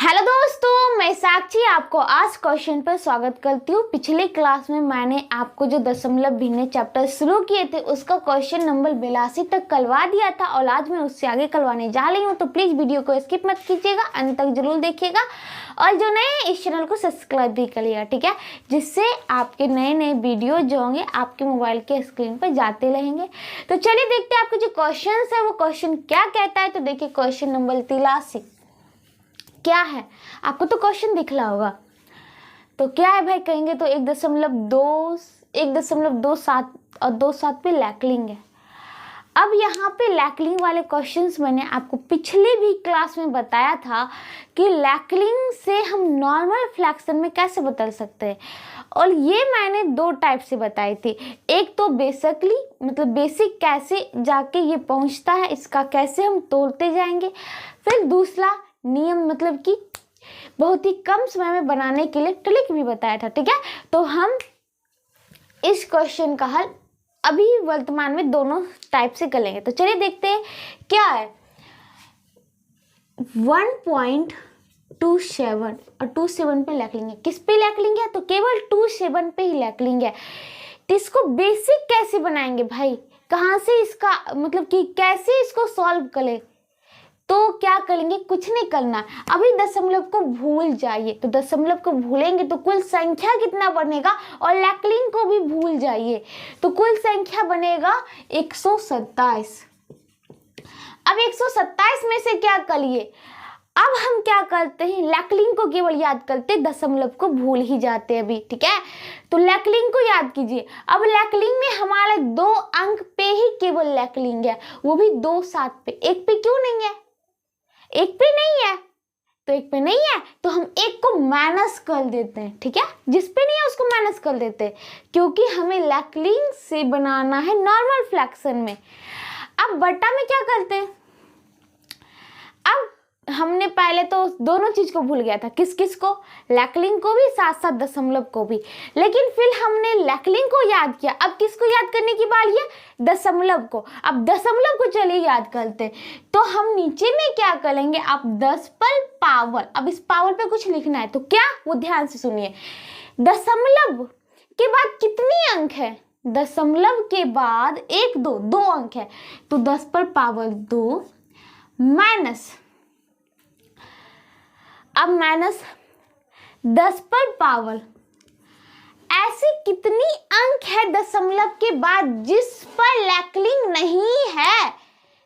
Hello दोस्तों, मैं साक्षी आपको आज क्वेश्चन पर स्वागत करती हूँ। पिछले क्लास में मैंने आपको जो दशमलव भिन्न चैप्टर शुरू किए थे उसका क्वेश्चन नंबर 82 तक करवा दिया था और आज मैं उससे आगे करवाने जा रही हूँ। तो प्लीज़ वीडियो को स्किप मत कीजिएगा, अंत तक जरूर देखिएगा और जो नए इस चैनल को सब्सक्राइब भी करिएगा, ठीक है, जिससे आपके नए नए वीडियो जो होंगे आपके मोबाइल के स्क्रीन पर जाते रहेंगे। तो चलिए देखते हैं आपके जो क्वेश्चन है वो क्वेश्चन क्या कहता है। तो देखिए क्वेश्चन नंबर 83 क्या है, आपको तो क्वेश्चन दिख रहा होगा। तो क्या है भाई, कहेंगे तो 1.27 और 2.7 पे लैकलिंग है। अब यहाँ पे लैकलिंग वाले क्वेश्चंस मैंने आपको पिछले भी क्लास में बताया था कि लैकलिंग से हम नॉर्मल फ्रैक्शन में कैसे बदल सकते हैं, और ये मैंने दो टाइप से बताई थी। एक तो बेसिकली मतलब बेसिक कैसे जाके ये पहुँचता है, इसका कैसे हम तोड़ते जाएंगे। फिर दूसरा नियम मतलब कि बहुत ही कम समय में बनाने के लिए ट्रिक भी बताया था, ठीक है। तो हम इस क्वेश्चन का हल अभी वर्तमान में दोनों टाइप से कर लेंगे। तो चलिए देखते हैं क्या है। 1.27 और 27 पे लैकलिंग है। किस पे लैकलिंग है? तो केवल 27 पे ही लैकलिंग है। तो इसको बेसिक कैसे बनाएंगे भाई, कहाँ से इसका मतलब कि कैसे इसको सॉल्व करें? तो क्या करेंगे, कुछ नहीं करना, अभी दशमलव को भूल जाइए। तो दशमलव को भूलेंगे तो कुल संख्या कितना बनेगा, और लैकलिंग को भी भूल जाइए तो कुल संख्या बनेगा 127। अब 127 में से क्या करिए, अब हम क्या करते हैं, लैकलिंग को केवल याद करते, दशमलव को भूल ही जाते हैं अभी, ठीक है। तो लैकलिंग को याद कीजिए। अब लैकलिंग में हमारे 2 अंक पे ही केवल लैकलिंग है, वो भी 2.7 पे। एक पे क्यों नहीं है? एक पे नहीं है तो एक पे नहीं है तो हम एक को माइनस कर देते हैं, ठीक है। जिस पे नहीं है उसको माइनस कर देते हैं, क्योंकि हमें लैकलिंग से बनाना है नॉर्मल फ्रैक्शन में। अब बटा में क्या करते हैं, अब हमने पहले तो दोनों चीज को भूल गया था, किस किस को, लैकलिंग को भी साथ साथ दशमलव को भी। लेकिन फिर हमने लैकलिंग को याद किया, अब किसको याद करने की बारी है, दशमलव को। अब दशमलव को चलिए याद करते। तो हम नीचे में क्या करेंगे, आप 10 पर पावर, अब इस पावर पे कुछ लिखना है तो क्या, वो ध्यान से सुनिए। दशमलव के बाद कितनी अंक है, दशमलव के बाद 1 2 अंक है, तो 10 पर पावर 2 माइनस, अब माइनस 10 पर पावर, ऐसे कितनी अंक है दशमलव के बाद जिस पर लैकलिंग नहीं है।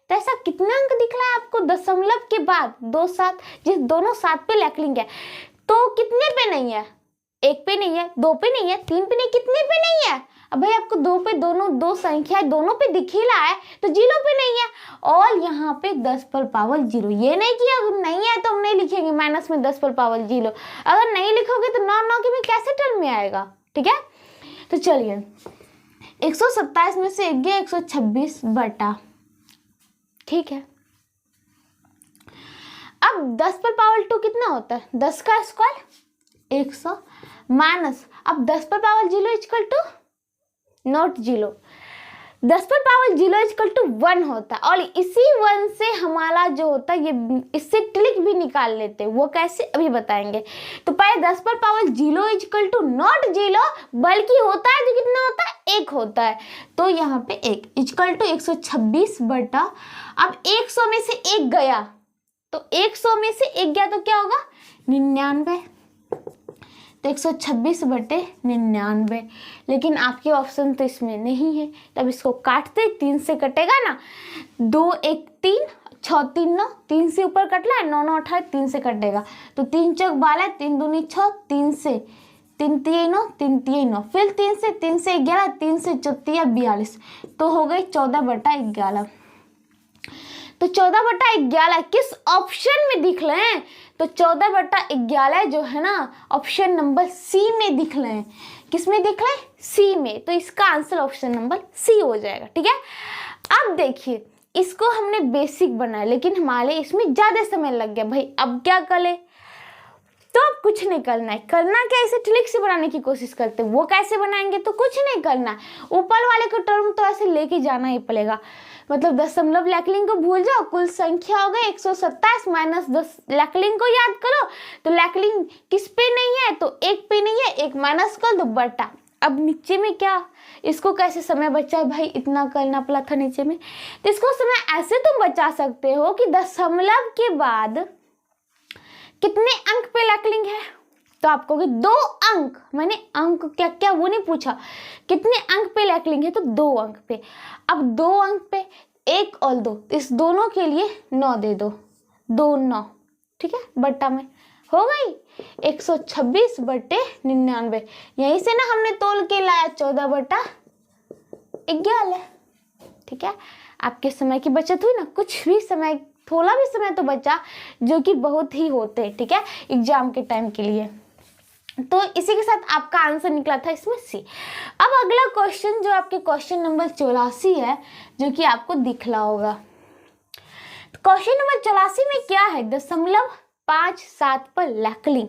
तो ऐसा कितना अंक दिख रहा है आपको दशमलव के बाद 2.7, जिस दोनों 7 पे लैकलिंग है। तो कितने पे नहीं है, 1 पे नहीं है, 2 पे नहीं है, 3 पे नहीं, कितने पे नहीं है? अब भाई आपको 2 पे दोनों 2 संख्या दोनों पे दिख ही रहा है, तो 0 पे नहीं है। और यहाँ पे 10 पर पावर 0, ये नहीं कि अगर नहीं है तो हम नहीं लिखेंगे माइनस में 10 पर पावर 0। अगर नहीं लिखोगे तो 9 के में कैसे टर्म में आएगा, ठीक है। तो चलिए 127 में से 126 बटा, ठीक है। अब 10 पर पावर 2 कितना होता है, 10 का स्क्वायर 100 माइनस, अब 10 पर पावर 0 इक्वल टू नॉट 0, 10 पर पावर 0 इक्वल टू 1 होता है। और इसी 1 से हमारा जो होता है, ये इससे ट्रिक भी निकाल लेते हैं, वो कैसे अभी बताएंगे। तो पहले 10 पर पावर 0 इक्वल टू नॉट 0 बल्कि होता है तो कितना होता है, 1 होता है। तो यहाँ पे 1 इक्वल टू 126 बटा, अब 100 में से 1 गया तो 100 में से 1 गया तो क्या होगा, 99। तो 126 बटे 99, लेकिन आपके ऑप्शन तो इसमें नहीं है। तब इसको काटते, 3 से कटेगा ना, 2 1 3 6 3 9, 3 से ऊपर कटला है, 9 9 18, 3 से कटेगा तो 3 चौक 12, 3 दूनी 6, 3 से 3 3 9, 3 3 9, फिर 3 से 11, 3 से 4 42, तो हो गई 14 बटा 11। तो 14 बटा 11 किस ऑप्शन में दिख रहे हैं, तो 14 बटा 11 जो है ना ऑप्शन नंबर सी में दिख रहे हैं। किस में दिख रहे हैं, सी में। तो इसका आंसर ऑप्शन नंबर सी हो जाएगा, ठीक है। अब देखिए इसको हमने बेसिक बनाया, लेकिन हमारे इसमें ज्यादा समय लग गया भाई, अब क्या करें। तो अब कुछ नहीं करना है, करना क्या, इसे ट्रिक से बनाने की कोशिश करते हैं। वो कैसे बनाएंगे, तो कुछ नहीं करना है, ऊपर वाले को टर्म तो ऐसे लेके जाना ही पड़ेगा। मतलब दशमलव लैकलिंग को भूल जाओ, कुल संख्या हो गई 127 माइनस 10 लैकलिंग को याद करो। तो लैकलिंग किस पे नहीं है, तो एक पे नहीं है, एक माइनस कर दो बटा। अब नीचे में क्या, इसको कैसे समय बचा है भाई, इतना करना पड़ा था नीचे में। तो इसको समय ऐसे तुम बचा सकते हो कि दशमलव के बाद कितने अंक पे लैकलिंग है, तो आप कहोगे 2 अंक। मैंने अंक क्या क्या वो नहीं पूछा, कितने अंक पे लैकलिंग है, तो 2 अंक पे। अब 2 अंक पे 1 और 2, इस दोनों के लिए 9 दे दो, 2 9, ठीक है, बट्टा में हो गई 126 बटे 99। यहीं से ना हमने तोल के लाया 14 बटा 11, ठीक है। आपके समय की बचत हुई ना, कुछ भी समय, थोड़ा भी समय तो बचा, जो कि बहुत ही होते, ठीक है, एग्जाम के टाइम के लिए। तो इसी के साथ आपका आंसर निकला था इसमें सी। अब अगला क्वेश्चन जो आपके क्वेश्चन नंबर 84 है, जो कि आपको दिख रहा होगा। क्वेश्चन नंबर 84 में क्या है, 0.57 पर लैकलिंग।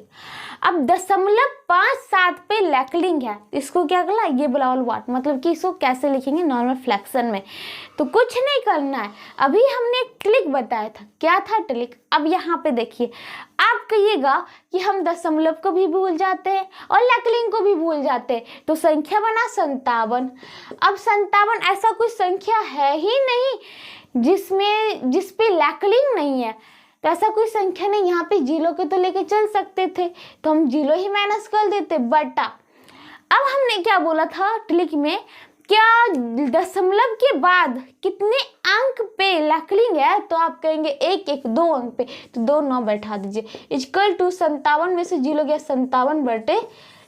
अब 0.57 पे लैकलिंग है, इसको क्या करना है, ये बुलावल वाट, मतलब कि इसको कैसे लिखेंगे नॉर्मल फ्रैक्शन में। तो कुछ नहीं करना है, अभी हमने ट्रिक बताया था, क्या था ट्रिक। अब यहाँ पे देखिए, आप कहिएगा कि हम दशमलव को भी भूल जाते हैं और लैकलिंग को भी भूल जाते हैं, तो संख्या बना 57। अब 57 ऐसा कोई संख्या है ही नहीं जिस पे लैकलिंग नहीं है, तो ऐसा कोई संख्या नहीं। यहाँ पे जीरो के तो लेके चल सकते थे, तो हम जीरो ही माइनस कर देते बटा। अब हमने क्या बोला था ट्रिक में, क्या दशमलव के बाद कितने अंक पे लैकलिंग है, तो आप कहेंगे 1 1 2 अंक पे, तो 2 9 बैठा दीजिए, इक्वल टू 57 में से जीरो गया 57 बटे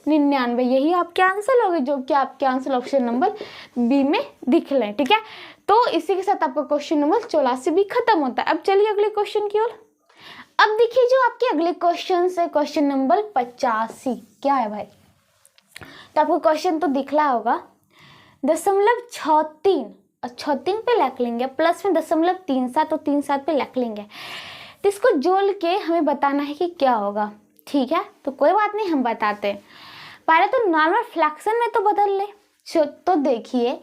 99। यही आपके आंसर होंगे, जो कि आपके आंसर ऑप्शन नंबर बी में दिख रहे हैं, ठीक है। तो इसी के साथ आपका क्वेश्चन नंबर 84 भी खत्म होता है। अब चलिए अगले क्वेश्चन की ओर। अब देखिए जो आपके अगले क्वेश्चन है, क्वेश्चन नंबर 85 क्या है भाई। तो आपको क्वेश्चन तो दिख रहा होगा, 0.63 और 63 पे लैकलिंग है, प्लस में 0.37 और 37 पे लैकलिंग है। तो इसको जोड़ के हमें बताना है कि क्या होगा, ठीक है। तो कोई बात नहीं, हम बताते हैं। पहले तो नॉर्मल फ्रैक्शन में तो बदल ले। तो देखिए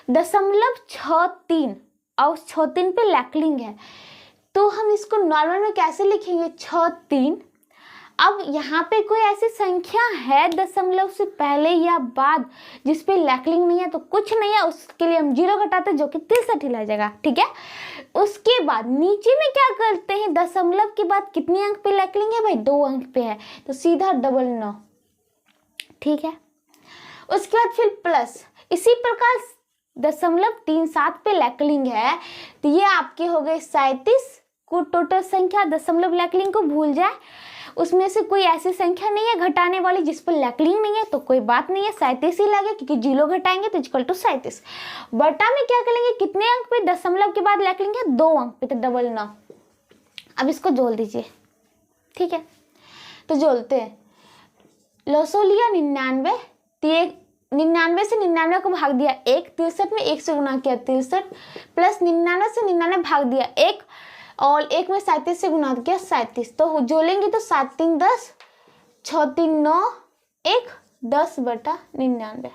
0.63 और 63 पे लैकलिंग है, तो हम इसको नॉर्मल में कैसे लिखेंगे, 63। अब यहाँ पे कोई ऐसी संख्या है दशमलव से पहले या बाद जिस पे लैकलिंग नहीं है, तो कुछ नहीं है, उसके लिए हम जीरो घटाते जो कि 63 ही लग जाएगा, ठीक है। उसके बाद नीचे में क्या करते हैं, दशमलव के बाद कितने अंक पे लैकलिंग है भाई, 2 अंक पे है, तो सीधा 99, ठीक है। उसके बाद फिर प्लस, इसी प्रकार 0.37 पे लैकलिंग है, तो ये आपके हो गए 37। को टोटल संख्या दशमलव लैकलिंग को भूल जाए, उसमें से कोई ऐसी संख्या नहीं है घटाने वाली जिस पर लैकलिंग नहीं है, तो कोई बात नहीं है, 37 ही लगे, क्योंकि जीरो घटाएंगे तो इक्वल टू 37। बटा में क्या करेंगे, कितने अंक पे दशमलव के बाद लैकलिंग है, 2 अंक पे, तो 99। अब इसको जोड़ दीजिए, ठीक है। तो जोड़ते हैं, लसो लिया 99, 99 से 99 को भाग दिया 1, 63 में 1 से गुना किया 63, प्लस 99 से 99 भाग दिया 1, और 1 में 37 से गुना किया 37। तो जोड़ेंगे तो 7 3 10, 6 3 9 1 10 बटा 99।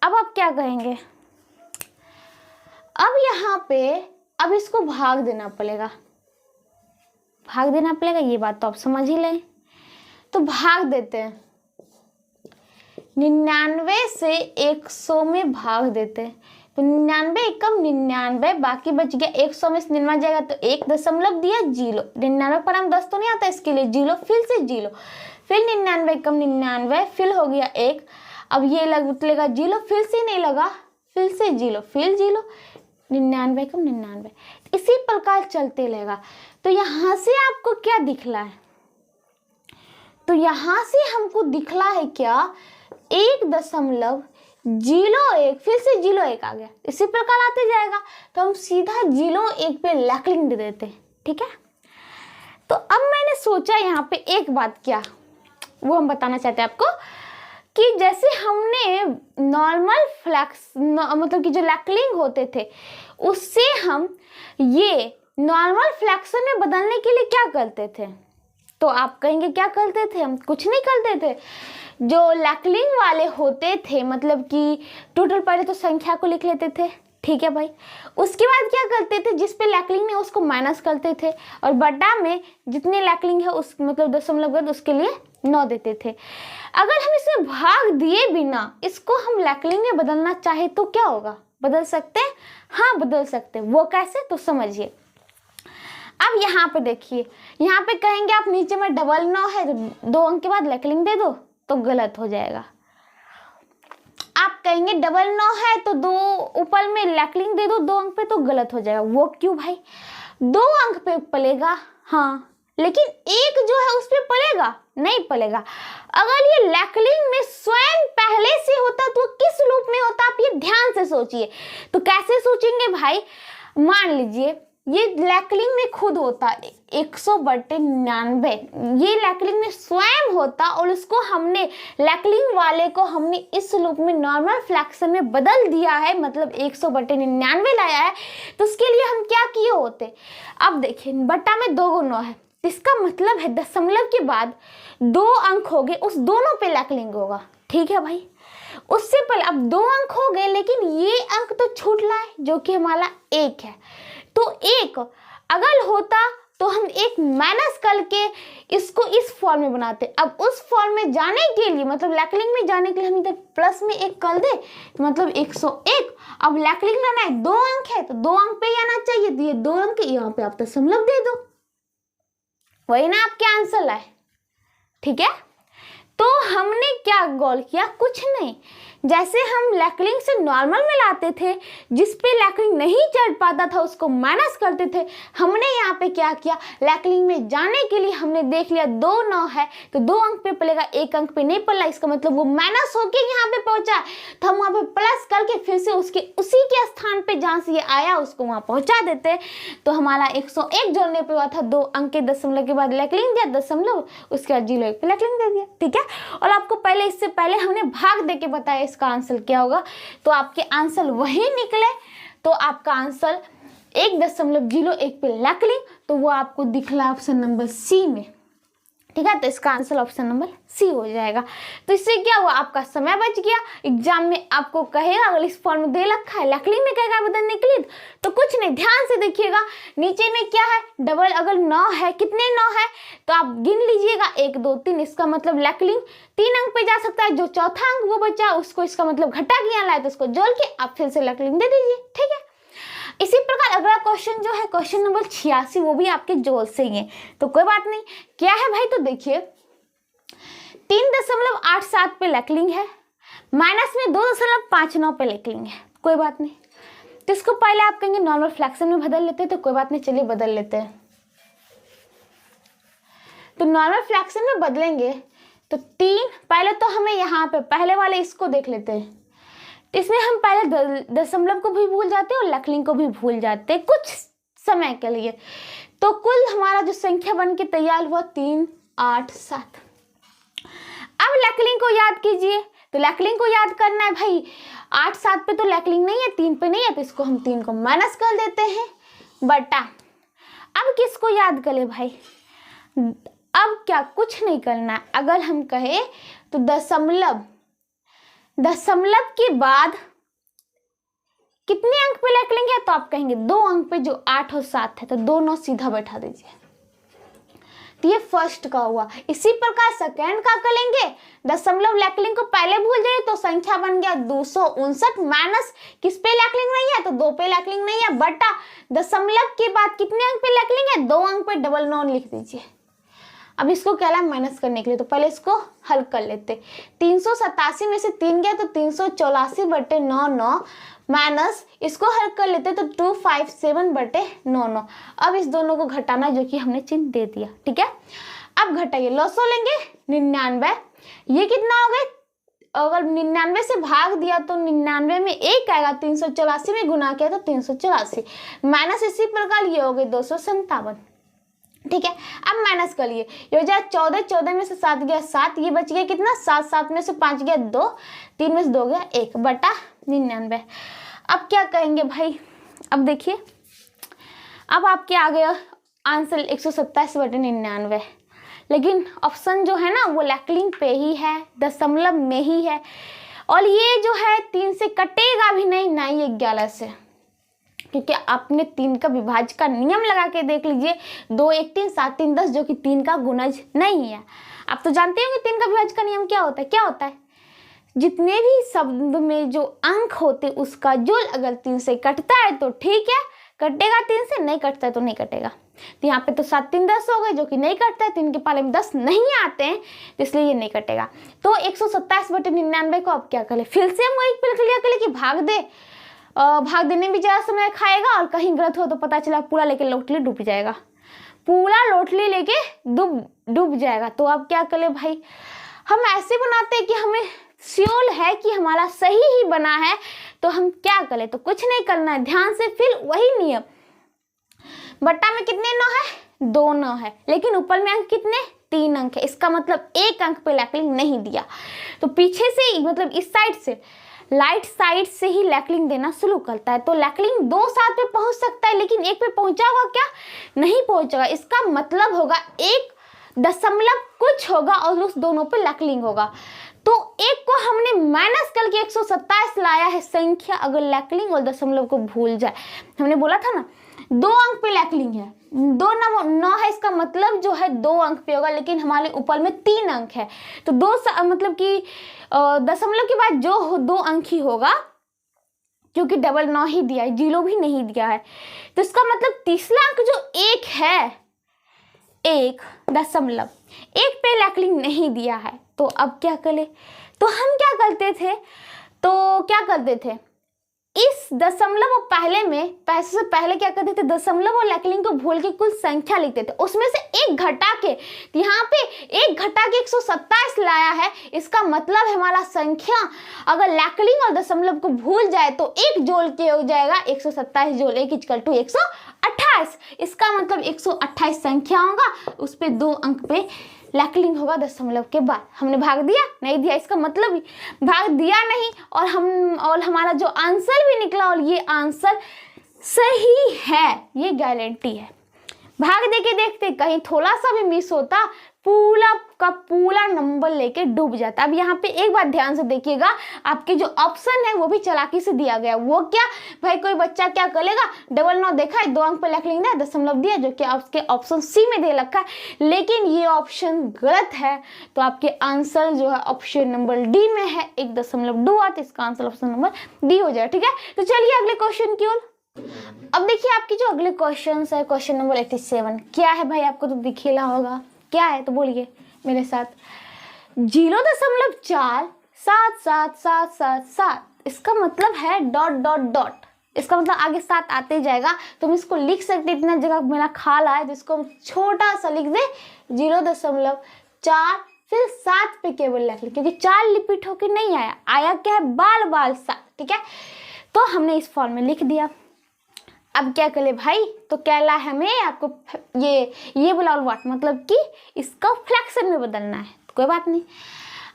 अब आप क्या कहेंगे, अब यहाँ पे अब इसको भाग देना पड़ेगा, ये बात तो आप समझ ही लें। तो भाग देते हैं, 99 से 100 में भाग देते हैं, तो 99 एकम 99, बाकी बच गया 100 में से 99 जाएगा, तो 1 दशमलव दिया जीरो, 99 पर हम 10 तो नहीं आता, इसके लिए जीरो, फिर से जीरो, फिर 99 एकम 99, फिर हो गया 1। अब ये लगेगा जीरो, फिर से नहीं लगा, फिर से जीरो, फिर जीरो, 99 एकम 99, इसी प्रकार चलते रहेगा। तो यहाँ से आपको क्या दिख रहा है, तो यहाँ से हमको दिख रहा है क्या, 1.01, फिर से 01 आ गया, इसी प्रकार आते जाएगा, तो हम सीधा 01 पे लैकलिंग दे देते हैं, ठीक है। तो अब मैंने सोचा यहाँ पे एक बात, क्या वो हम बताना चाहते हैं आपको, कि जैसे हमने नॉर्मल फ्लैक्स मतलब कि जो लैकलिंग होते थे, उससे हम ये नॉर्मल फ्रैक्शन में बदलने के लिए क्या करते थे, तो आप कहेंगे क्या करते थे, हम कुछ नहीं करते थे। जो लैकलिंग वाले होते थे, मतलब कि टोटल पहले तो संख्या को लिख लेते थे, ठीक है भाई। उसके बाद क्या करते थे, जिस पे लैकलिंग है उसको माइनस करते थे और बटा में जितने लैकलिंग है उस मतलब दशमलव उसके लिए 9 देते थे। अगर हम इसमें भाग दिए बिना इसको हम लैकलिंग में बदलना चाहे तो क्या होगा, बदल सकते हैं? हाँ बदल सकते हैं। वो कैसे, तो समझिए। अब यहाँ पे देखिए, यहाँ पे कहेंगे आप नीचे में डबल 9 है तो 2 अंक के बाद लैकलिंग दे दो, तो गलत हो जाएगा। आप कहेंगे डबल 9 है तो 2 ऊपर में लैकलिंग दे दो 2 अंक पे, तो गलत हो जाएगा। वो क्यों भाई, 2 अंक पे पलेगा हाँ, लेकिन एक जो है उस पे पलेगा नहीं पलेगा। अगर ये लैकलिंग में स्वयं पहले से होता तो किस रूप में होता, आप ये ध्यान से सोचिए। तो कैसे सोचेंगे भाई, मान लीजिए ये लैकलिंग में खुद होता 100/99, ये लैकलिंग में स्वयं होता और उसको हमने लैकलिंग वाले को हमने इस रूप में नॉर्मल फ्रैक्शन में बदल दिया है, मतलब 100/99 लाया है। तो उसके लिए हम क्या किए होते, अब देखिए बट्टा में 2 गुना है, इसका मतलब है दशमलव के बाद 2 अंक हो गए, उस दोनों पे लैकलिंग होगा। ठीक है भाई, उससे पहले अब 2 अंक हो गए, लेकिन ये अंक तो छूट रहा है जो कि हमारा 1 है। तो 1 अगर होता तो हम 1 माइनस करके इसको इस फॉर्म में बनाते। अब उस फॉर्म में जाने के लिए मतलब लैकलिंग में जाने के लिए हम इधर प्लस में 1 कर दे, मतलब 101। अब लैकलिंग लाना है, 2 अंक है तो 2 अंक पे ही आना चाहिए, तो ये 2 अंक यहाँ पे आप दशमलव दे दो, वही ना आपके आंसर लाए। ठीक है, तो हमने क्या गौर किया, कुछ नहीं। जैसे हम लैकलिंग से नॉर्मल में लाते थे, जिस पे लैकलिंग नहीं चढ़ पाता था उसको माइनस करते थे, हमने यहाँ पे क्या किया, लैकलिंग में जाने के लिए हमने देख लिया 2 9 है तो 2 अंक पे पड़ेगा, 1 अंक पे नहीं पड़ा, इसका मतलब वो माइनस होके यहाँ पे पहुंचा, तो हम वहाँ पे प्लस करके फिर से उसके उसी के स्थान पे जहाँ से ये आया उसको वहाँ पहुँचा देते। तो हमारा 101 जोड़ने पे हुआ था, 2 अंक के दशमलव के बाद लैकलिंग दिया दशमलव, उसके बाद 0 पे लैकलिंग दे दिया। ठीक है, और आपको पहले इससे पहले हमने भाग दे के बताया इसका आंसर क्या होगा, तो आपके आंसर वही निकले। तो आपका आंसर 1.01 पे लैकलिंग, तो वो आपको दिखला ऑप्शन नंबर सी में। ठीक है, तो इसका आंसर ऑप्शन नंबर सी हो जाएगा। तो इससे क्या हुआ, आपका समय बच गया। एग्जाम में आपको कहेगा अगर इस फॉर्म में दे रखा है लैकलिंग में कहेगा बदलने के लिए, तो कुछ नहीं, ध्यान से देखिएगा नीचे में क्या है, डबल अगर 9 है, कितने 9 है तो आप गिन लीजिएगा 1 2 3, इसका मतलब लैकलिंग 3 अंक पे जा सकता है, जो चौथा अंक वो बचा उसको इसका मतलब घटा के यहाँ लाए तो उसको जोड़ के आप फिर से लैकलिंग दे दीजिए। ठीक है, इसी प्रकार अगला क्वेश्चन जो है क्वेश्चन नंबर 86, वो भी आपके जोड़ से ही है, तो कोई बात नहीं। क्या है भाई, तो देखिए 3.87 पे लैकलिंग है, माइनस में 2.59 पे लैकलिंग है, कोई बात नहीं। तो इसको पहले आप कहेंगे नॉर्मल फ्रैक्शन में बदल लेते हैं, तो कोई बात नहीं, चलिए बदल लेते हैं। तो नॉर्मल फ्रैक्शन में बदलेंगे तो 3, पहले तो हमें यहाँ पे पहले वाले इसको देख लेते हैं, इसमें हम पहले दशमलव को भी भूल जाते हैं और लैकलिंग को भी भूल जाते हैं कुछ समय के लिए। तो कुल हमारा जो संख्या बन के तैयार हुआ 3 8 7। अब लैकलिंग को याद कीजिए, तो लैकलिंग को याद करना है भाई, 8 7 पे तो लैकलिंग नहीं है, 3 पे नहीं है, तो इसको हम 3 को माइनस कर देते हैं बटा। अब किसको याद करें भाई, अब क्या कुछ नहीं करना है। अगर हम कहे तो दशमलव के बाद कितने अंक पे लैकलिंग है, तो आप कहेंगे 2 अंक पे, जो 8 और 7 है, तो 2 9 सीधा बैठा दीजिए। तो ये फर्स्ट का हुआ। इसी प्रकार सेकेंड का करेंगे, दशमलव लैकलिंग को पहले भूल जाइए तो संख्या बन गया 259, माइनस किस पे लैकलिंग नहीं है, तो 2 पे लैकलिंग नहीं है, बटा दशमलव के बाद कितने अंक पे लैकलिंग है, 2 अंक पे 9 लिख दीजिए। अब इसको क्या है माइनस करने के लिए, तो पहले इसको हल कर लेते। 387 में से 3 गया तो 384/9 माइनस इसको हल कर लेते तो 257/9। अब इस दोनों को घटाना, जो कि हमने चिन्ह दे दिया। ठीक है, अब घटाइए, लॉसो लेंगे 99, ये कितना हो गए, अगर 99 से भाग दिया तो 99 में 1 आएगा, 384 में गुना किया तो 384, माइनस इसी प्रकार ये हो गए 257। ठीक है, अब माइनस कर लिए, ये हो जाए 14, 14 में से 7 गया 7, ये बच गया कितना 7, 7 में से 5 गया 2, 3 में से 2 गया 1 बटा 99। अब क्या कहेंगे भाई, अब देखिए, अब आपके आ गया आंसर 127/99, लेकिन ऑप्शन जो है ना वो लैकलिंग पे ही है, दशमलव में ही है, और ये जो है 3 से कटेगा भी नहीं, ना ही 11 से। क्योंकि आपने 3 का विभाज्य का नियम लगा के देख लीजिए, 2 1 3 7 3 10 जो कि 3 का गुणज नहीं है। आप तो जानते हो कि 3 का विभाज्य का नियम क्या होता है। क्या होता है, जितने भी शब्द में जो अंक होते उसका जोड़ अगर 3 से कटता है तो ठीक है, कटेगा 3 से, नहीं कटता है तो नहीं कटेगा। तो यहाँ पे तो 7 3 10 हो गए जो कि नहीं कटता है, 3 के पाले में 10 नहीं आते हैं तो इसलिए ये नहीं कटेगा। तो 127/99 को आप क्या करें, फिर से हम वही प्रक्रिया करें कि भाग दे, भाग देने में ज़्यादा समय खाएगा और कहीं गलत हो तो पता चला पूरा लेके लोटली डूब जाएगा, पूरा लोटली लेके डूब जाएगा। तो आप क्या करें भाई, हम ऐसे बनाते हैं कि हमें श्योर है कि हमारा सही ही बना है, तो हम क्या करें, तो कुछ नहीं करना है, ध्यान से फिर वही नियम। बट्टा में कितने 9 है, 2 9 है, लेकिन ऊपर में अंक कितने, 3 अंक है। इसका मतलब 1 अंक पे लैकलिंग नहीं दिया, तो पीछे से मतलब इस साइड से, लाइट साइड से ही लैकलिंग देना शुरू करता है। तो लैकलिंग 2 7 पे पहुंच सकता है, लेकिन 1 पे पहुंचा होगा क्या, नहीं पहुंचेगा। इसका मतलब होगा 1 दशमलव कुछ होगा और उस दोनों पे लैकलिंग होगा। तो 1 को हमने माइनस करके 127 लाया है संख्या, अगर लैकलिंग और दशमलव को भूल जाए। हमने बोला था ना 2 अंक पे लैकलिंग है, 2 9 है, इसका मतलब जो है 2 अंक पे होगा, लेकिन हमारे ऊपर में 3 अंक है, तो 2 मतलब कि दशमलव के बाद जो 2 अंक ही होगा, क्योंकि डबल 9 ही दिया है, 0 भी नहीं दिया है। तो इसका मतलब तीसरा अंक जो 1 है, 1 दशमलव 1 पे लैकलिंग नहीं दिया है। तो अब क्या करें, तो हम क्या करते थे, इस दशमलव और पहले में पैसे से पहले क्या करते थे, दशमलव और लैकलिंग को भूल के कुल संख्या लिखते थे, उसमें से 1 घटा के, यहाँ पे 1 घटा के 127 लाया है। इसका मतलब हमारा संख्या अगर लैकलिंग और दशमलव को भूल जाए तो 1 जोड़ के हो जाएगा 127 जोड़ 1 = 128। इसका मतलब 128 संख्या होगा, उस पे 2 अंक पे लैकलिंग होगा दशमलव के बाद। हमने भाग दिया, नहीं दिया, इसका मतलब भाग दिया नहीं, और हमारा जो आंसर भी निकला और ये आंसर सही है, ये गारंटी है। भाग दे के देखते, कहीं थोड़ा सा भी मिस होता पूरा का पूरा नंबर लेके डूब जाता। अब यहाँ पे एक बात ध्यान से देखिएगा, आपके जो ऑप्शन है वो भी चालाकी से दिया गया। वो क्या भाई, कोई बच्चा क्या करेगा, 9 देखा है, 2 अंक पे लैकलिंग दिया, दशमलव दिया, जो कि आपके ऑप्शन सी में दे रखा है, लेकिन ये ऑप्शन गलत है। तो आपके आंसर जो है ऑप्शन नंबर डी में है, 1.2 इसका आंसर ऑप्शन नंबर डी हो जाए। ठीक है, तो चलिए अगले क्वेश्चन की ओर। अब देखिए आपकी जो अगले क्वेश्चन है, क्वेश्चन नंबर 87 क्या है भाई, आपको तो दिखेला होगा क्या है, तो बोलिए मेरे साथ। 0.4777777, इसका मतलब है डॉट डॉट डॉट, इसका मतलब आगे 7 आते जाएगा। तो हम इसको लिख सकते, इतना जगह मेरा खाला है तो इसको हम छोटा सा लिख दे 0.4 फिर 7 पे केवल लिख ले, क्योंकि 4 रिपीट होके नहीं आया क्या है, बाल बाल 7। ठीक है, तो हमने इस फॉर्म में लिख दिया। अब क्या करें भाई, तो कहला हमें आपको ये बोला व्हाट, मतलब कि इसका फ्रैक्शन में बदलना है। तो कोई बात नहीं,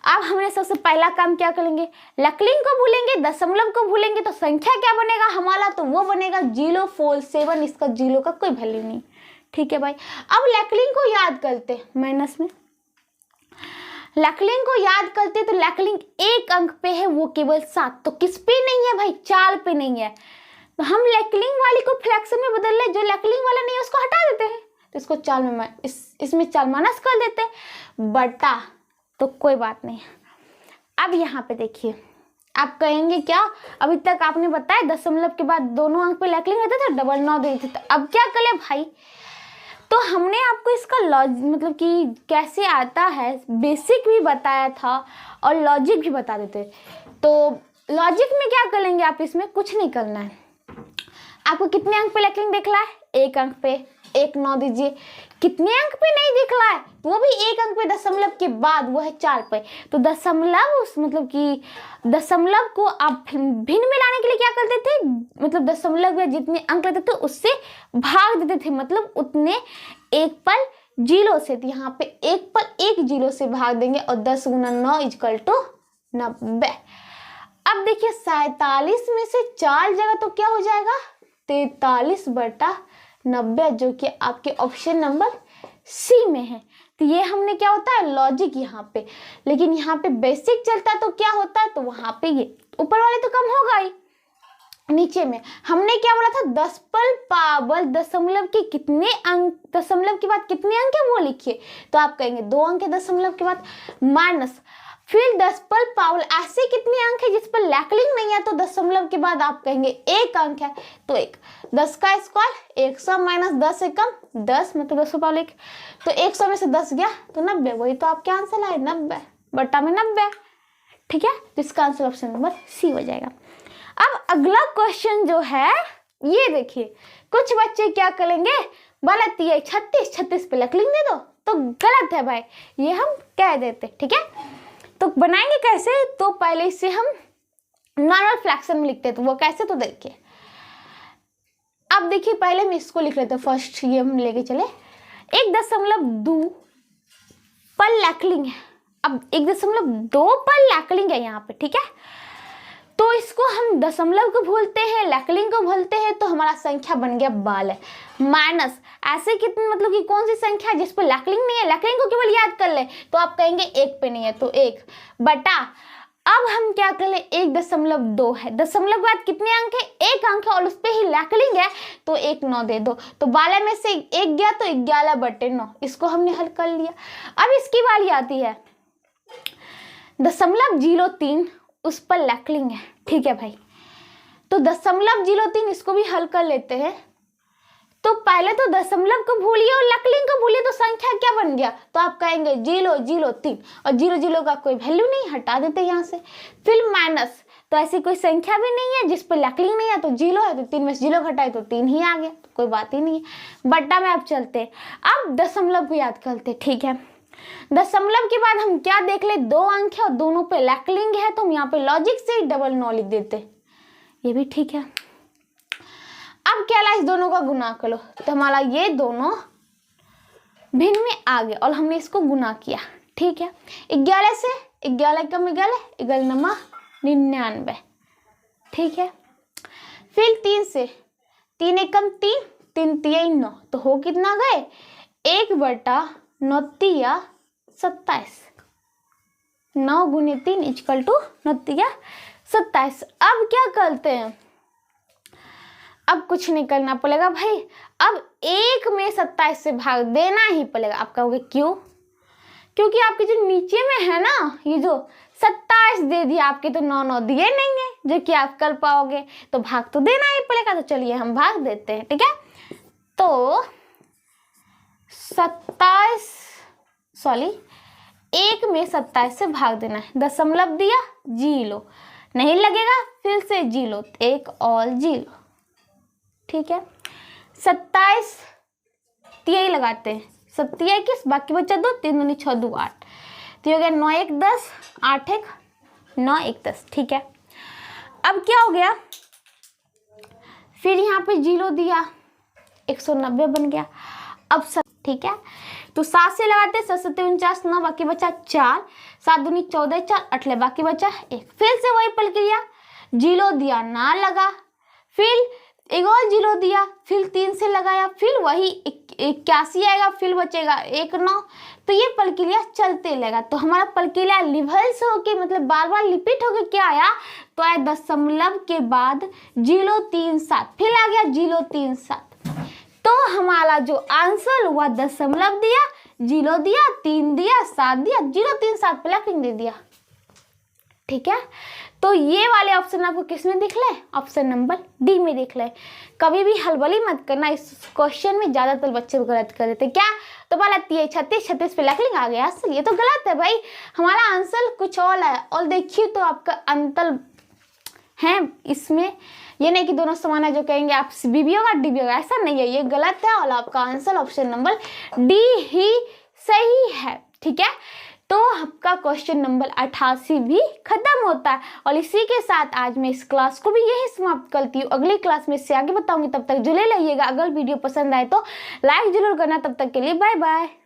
अब हमने सबसे पहला काम क्या करेंगे, लैकलिंग को भूलेंगे, दशमलव को भूलेंगे, तो संख्या क्या बनेगा हमारा, तो वो बनेगा 047। इसका 0 का कोई वैल्यू नहीं। ठीक है भाई, अब लैकलिंग को याद करते, माइनस में लैकलिंग को याद करते, तो लैकलिंग 1 अंक पे है, वो केवल 7। तो किस पे नहीं है भाई, 4 पे नहीं है, तो हम लैकलिंग वाली को फ्रैक्शन में बदल ले, जो लैकलिंग वाला नहीं है उसको हटा देते हैं, तो इसको 4 में इसमें 4 माइनस कर देते हैं, बटा, तो कोई बात नहीं। अब यहाँ पे देखिए, आप कहेंगे क्या, अभी तक आपने बताया दशमलव के बाद दोनों अंक पे लैकलिंग रहता था, 9 देते थे, अब क्या करें भाई, तो हमने आपको इसका मतलब कि कैसे आता है बेसिक भी बताया था और लॉजिक भी बता देते। तो लॉजिक में क्या करेंगे आप, इसमें कुछ नहीं करना है, आपको कितने अंक पे लैकलिंग दिख रहा है, 1 अंक पे, 1 9 दीजिए, कितने अंक पे नहीं दिख रहा है, वो भी 1 अंक पे दशमलव के बाद, वो है 4 पे। तो दशमलव मतलब कि दशमलव को आप भिन्न में लाने के लिए क्या करते थे, मतलब दशमलव में जितने अंक लेते थे उससे भाग देते थे, मतलब उतने 1 पर 0 से, तो यहाँ पे 1 पर 1 0 से भाग देंगे, और 10 × 9 = 90। अब देखिए 47 में से 4 जगह तो क्या हो जाएगा, 43/90, जो कि आपके ऑप्शन नंबर सी में है। तो ये हमने क्या होता है लॉजिक यहाँ पे, लेकिन यहाँ पे बेसिक चलता तो क्या होता है, तो वहां पे ये ऊपर वाले तो कम होगा ही, नीचे में हमने क्या बोला था, दशमलव पावर दशमलव के कितने अंक, दशमलव के बाद कितने अंक है वो लिखिए। तो आप कहेंगे 2 अंक है दशमलव के बाद, माइनस फिर दशमलव पावर ऐसे कितने अंक है जिस पर लैकलिंग नहीं है, तो दशमलव के बाद आप कहेंगे 1 अंक है, तो 1, 10 का स्क्वायर 100 माइनस 10 एकम 10 मतलब 10 पावर 1, तो 100 में से 10 गया तो 90, वही तो आपके आंसर आए 90 बटा में 90। ठीक है, तो इसका आंसर ऑप्शन नंबर सी हो जाएगा। अब अगला क्वेश्चन जो है ये देखिए, कुछ बच्चे क्या करेंगे, बोला 36 36 पे लैकलिंग दे दो, तो गलत है भाई, ये हम कह देते। ठीक है, तो बनाएंगे कैसे, तो पहले इसे हम नॉर्मल फ्रैक्शन में लिखते हैं, तो वो कैसे, तो देखिए अब देखिए पहले हम इसको लिख लेते हैं। फर्स्ट ये हम लेके चले 1.2 पर लैकलिंग है। अब 1.2 पर लैकलिंग है यहाँ पे। ठीक है, तो इसको हम दशमलव को भूलते हैं, लैकलिंग को भूलते हैं, तो हमारा संख्या बन गया 12 माइनस ऐसे कितनी, मतलब कि कौन सी संख्या है जिस पर लैकलिंग नहीं है, लैकलिंग को केवल याद कर ले, तो आप कहेंगे 1 पे नहीं है, तो 1 बटा, अब हम क्या कर ले 1.2 है, दशमलव के बाद कितने अंक है, 1 अंक है और उस पर ही लैकलिंग है, तो 1 9 दे दो, तो 12 में से 1 गया तो 11/9, इसको हमने हल कर लिया। अब इसकी बारी आती है 0.03 उस पर लैकलिंग है। ठीक है भाई, तो 0.03 इसको भी हल कर लेते हैं। तो पहले तो दशमलव को भूलिए और लैकलिंग को भूलिए, तो संख्या क्या बन गया, तो आप कहेंगे 0.03 और 0 का कोई वैल्यू नहीं, हटा देते यहाँ से। फिर माइनस, तो ऐसी कोई संख्या भी नहीं है जिस पर लैकलिंग नहीं है, तो 0 है, तो 3 में से 0 घटाए तो 3 ही आ गया, तो कोई बात ही नहीं है। बट्टा में आप चलते, अब दशमलव को याद करते। ठीक है, दशमलव के बाद हम क्या देख ले, 2 अंक है और दोनों पे लैकलिंग है, तो हम यहाँ पे लॉजिक से डबल 9 लिख देते, ये भी ठीक है। अब क्या ला, इस दोनों का गुना करो, तो हमारा ये दोनों भिन्न में आ गए और हमने इसको गुना किया। ठीक है, 11 से 11 कम 11 11 नमा 99। ठीक है, फिर 3 से 3 एकम 3 3 3 9, तो हो कितना गए 1/9 तिया 27, 9 गुने 3 इक्वल टू 9 तिया 27। अब क्या करते हैं, अब कुछ नहीं करना पड़ेगा भाई, अब 1 में 27 से भाग देना ही पड़ेगा। आप कहोगे क्यों, क्योंकि आपके जो नीचे में है ना, ये जो 27 दे दिया आपके, तो 9 9 दिए नहीं है जो कि आप कर पाओगे, तो भाग तो देना ही पड़ेगा। तो चलिए हम भाग देते हैं। ठीक है, तो 1 में 27 से भाग देना है, दशमलव दिया 0 नहीं लगेगा, फिर से 0 1 और 0। ठीक है, 27 तिहाई लगाते हैं, 7 21 बाकी बचा 2, 3 दूनी 6 2 8, तो हो गया 9 1 10 8 1 9 1 10। ठीक है, अब क्या हो गया, फिर यहाँ पे 0 दिया 190 बन गया। अब ठीक है, तो 7 से लगाते 7 7 49 9 बाकी बचा 4, 7 दूनी 14 4 18 बाकी बचा 1। फिर से वही प्रक्रिया, 0 दिया ना लगा, फिर एक और 0 दिया, फिर 3 से लगाया, फिर वही 81 आएगा, फिर बचेगा 1 9, तो ये प्रक्रिया चलते रहेगा। तो हमारा प्रक्रिया रिवर्स होके मतलब बार बार रिपीट होके क्या आया, तो आया दशमलव के बाद 037, फिर आ गया 037, तो हमारा जो आंसर हुआ दशमलव दिया 0 दिया 3 दिया 7 दिया 037 पे लैकलिंग दे दिया। ठीक है, तो ये वाले ऑप्शन आपको किस में दिख रहे, ऑप्शन नंबर डी में दिख रहे। कभी भी हलबली मत करना, इस क्वेश्चन में ज्यादातर बच्चे गलत कर देते। क्या, तो बोला 36 36 पे लैकलिंग आ गया, असल ये तो गलत है भाई, हमारा आंसर कुछ और है। और देखिए तो आपका अंतर है इसमें, ये नहीं कि दोनों समान है जो कहेंगे आप बी भी होगा डी भी होगा, ऐसा नहीं है, ये गलत है और आपका आंसर ऑप्शन नंबर डी ही सही है। ठीक है, तो आपका क्वेश्चन नंबर 88 भी खत्म होता है। और इसी के साथ आज मैं इस क्लास को भी यही समाप्त करती हूँ। अगली क्लास में इससे आगे बताऊंगी, तब तक जुड़े रहिएगा। अगर वीडियो पसंद आए तो लाइक जरूर करना। तब तक के लिए बाय बाय।